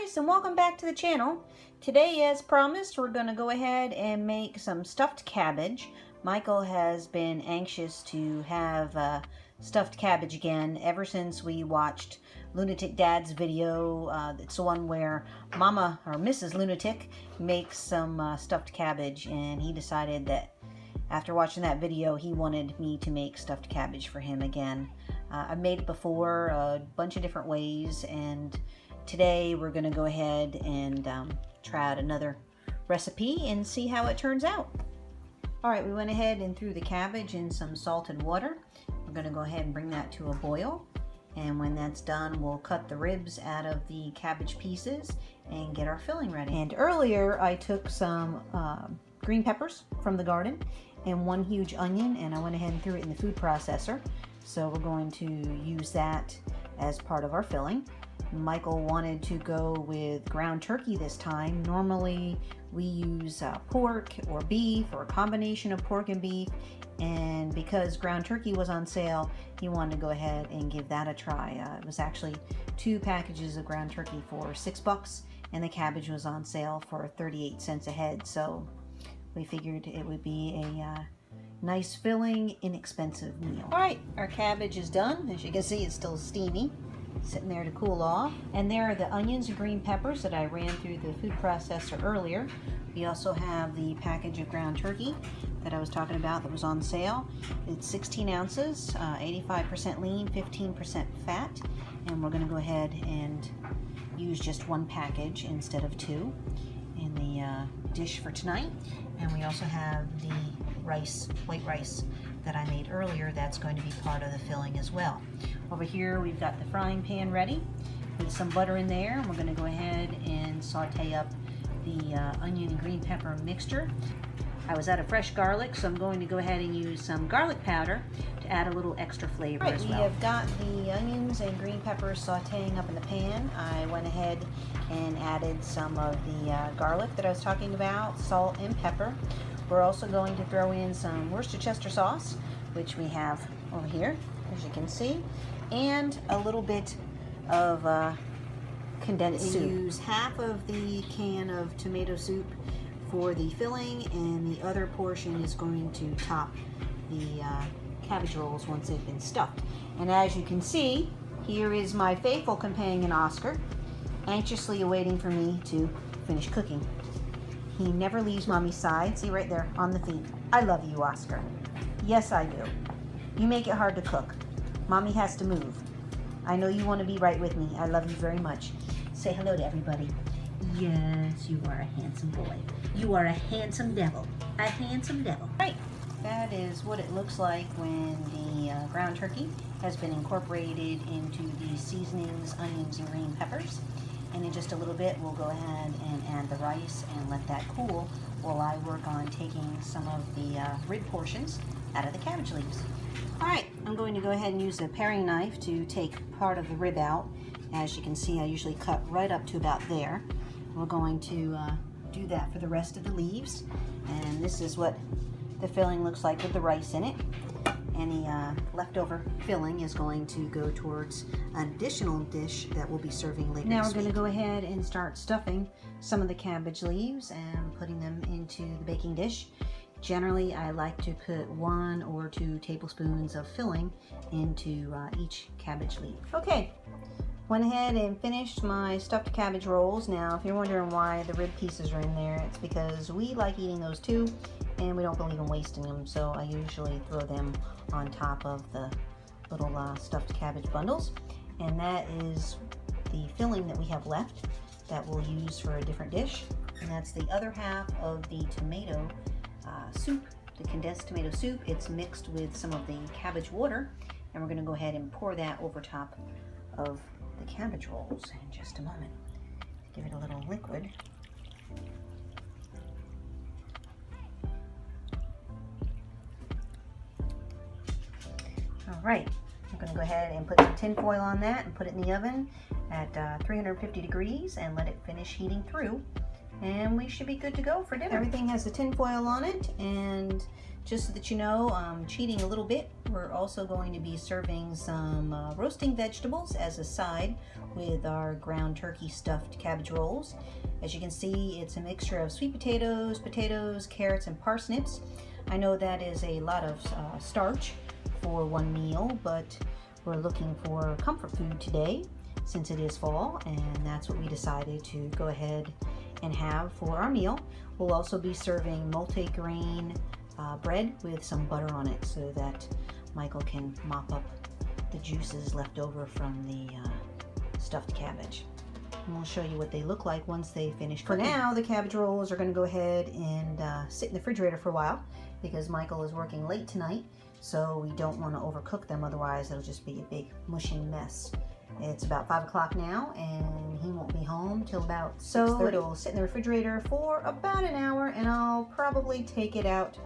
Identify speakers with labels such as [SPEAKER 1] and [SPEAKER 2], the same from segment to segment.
[SPEAKER 1] guys, and welcome back to the channel. Today, as promised, we're going to go ahead and make some stuffed cabbage. Michael has been anxious to have stuffed cabbage again ever since we watched Lunatic Dad's video. It's the one where Mama, or Mrs. Lunatic, makes some stuffed cabbage, and he decided that after watching that video, he wanted me to make stuffed cabbage for him again. I've made it before a bunch of different ways, and today we're going to go ahead and try out another recipe and see how it turns out. Alright, we went ahead and threw the cabbage in some salt and water. We're going to go ahead and bring that to a boil, and when that's done, we'll cut the ribs out of the cabbage pieces and get our filling ready. And earlier I took some green peppers from the garden and one huge onion, and I went ahead and threw it in the food processor. So we're going to use that as part of our filling. Michael wanted to go with ground turkey this time. Normally we use pork or beef or a combination of pork and beef, and because ground turkey was on sale, he wanted to go ahead and give that a try. It was actually 2 packages of ground turkey for $6, and the cabbage was on sale for 38 cents a head, so we figured it would be a nice, filling, inexpensive meal. Alright, our cabbage is done. As you can see, it's still steamy, sitting there to cool off. And there are the onions and green peppers that I ran through the food processor earlier. We also have the package of ground turkey that I was talking about that was on sale. It's 16 ounces, 85% lean, 15% fat. And we're going to go ahead and use just 1 package instead of 2 in the dish for tonight. And we also have the rice, white rice that I made earlier. That's going to be part of the filling as well. Over here we've got the frying pan ready with some butter in there. We're going to go ahead and saute up the onion and green pepper mixture. I was out of fresh garlic, so I'm going to go ahead and use some garlic powder to add a little extra flavor as well. We have got the onions and green peppers sauteing up in the pan. I went ahead and added some of the garlic that I was talking about, salt and pepper. We're also going to throw in some Worcestershire sauce, which we have over here, as you can see, and a little bit of condensed soup. Use half of the can of tomato soup for the filling, and the other portion is going to top the cabbage rolls once they've been stuffed. And as you can see, here is my faithful companion Oscar, anxiously awaiting for me to finish cooking. He never leaves Mommy's side. See right there on the feet. I love you, Oscar. Yes, I do. You make it hard to cook. Mommy has to move. I know you want to be right with me. I love you very much. Say hello to everybody. Yes, you are a handsome boy. You are a handsome devil. A handsome devil. Right. That is what it looks like when the ground turkey has been incorporated into the seasonings, onions, and green peppers. And in just a little bit, we'll go ahead and add the rice and let that cool while I work on taking some of the rib portions out of the cabbage leaves. Alright, I'm going to go ahead and use a paring knife to take part of the rib out. As you can see, I usually cut right up to about there. We're going to do that for the rest of the leaves. And this is what the filling looks like with the rice in it. Any leftover filling is going to go towards an additional dish that we'll be serving later. Now we're going to go ahead and start stuffing some of the cabbage leaves and putting them into the baking dish. Generally, I like to put 1 or 2 tablespoons of filling into each cabbage leaf. Okay, went ahead and finished my stuffed cabbage rolls. Now, if you're wondering why the rib pieces are in there, it's because we like eating those too, and we don't believe in wasting them, so I usually throw them on top of the little stuffed cabbage bundles. And that is the filling that we have left that we'll use for a different dish. And that's the other half of the tomato soup, the condensed tomato soup. It's mixed with some of the cabbage water, and we're going to go ahead and pour that over top of the cabbage rolls in just a moment. Give it a little liquid. Alright, I'm going to go ahead and put some tin foil on that and put it in the oven at 350 degrees and let it finish heating through and we should be good to go for dinner. Everything has the tin foil on it, and just so that you know, I'm cheating a little bit. We're also going to be serving some roasting vegetables as a side with our ground turkey stuffed cabbage rolls. As you can see, it's a mixture of sweet potatoes, carrots, and parsnips. I know that is a lot of starch for one meal, but we're looking for comfort food today since it is fall, and that's what we decided to go ahead and have for our meal. We'll also be serving multi-grain bread with some butter on it so that Michael can mop up the juices left over from the stuffed cabbage. And we'll show you what they look like once they finish cooking. For now, the cabbage rolls are going to go ahead and sit in the refrigerator for a while because Michael is working late tonight, so we don't want to overcook them, otherwise it'll just be a big mushing mess. It's about 5 o'clock now, and he won't be home till about 6:30. So it'll sit in the refrigerator for about an hour, and I'll probably take it out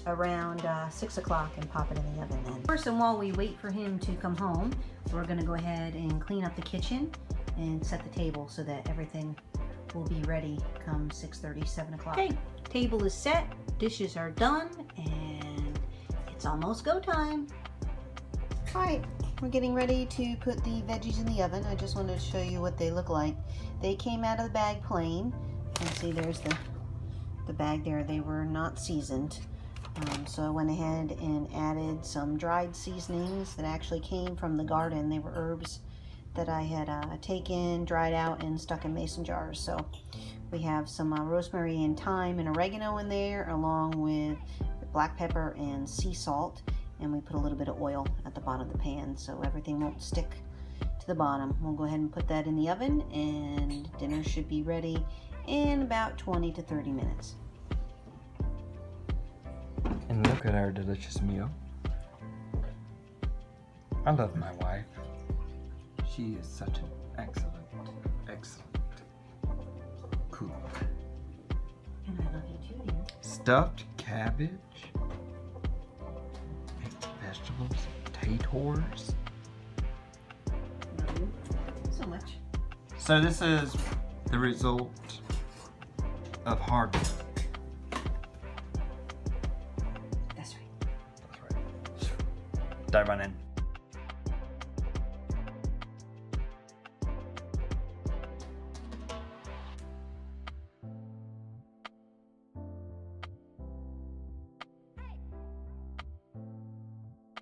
[SPEAKER 1] around 6 o'clock and pop it in the oven then. First, and while we wait for him to come home, we're going to go ahead and clean up the kitchen and set the table so that everything will be ready come 6:30, 7 o'clock. Okay, table is set, dishes are done, and it's almost go time. All right, we're getting ready to put the veggies in the oven. I just wanted to show you what they look like. They came out of the bag plain. You can see there's the bag there. They were not seasoned. So I went ahead and added some dried seasonings that actually came from the garden. They were herbs that I had taken, dried out, and stuck in mason jars. So we have some rosemary and thyme and oregano in there, along with black pepper and sea salt. And we put a little bit of oil at the bottom of the pan so everything won't stick to the bottom. We'll go ahead and put that in the oven, and dinner should be ready in about 20 to 30 minutes.
[SPEAKER 2] And look at our delicious meal. I love my wife. She is such an excellent cook.
[SPEAKER 1] And I love you too, dear.
[SPEAKER 2] Stuffed cabbage, mixed vegetables, potatoes.
[SPEAKER 1] Love you so much.
[SPEAKER 2] So this is the result of hard work.
[SPEAKER 1] That's right.
[SPEAKER 2] That's right. Dive on in.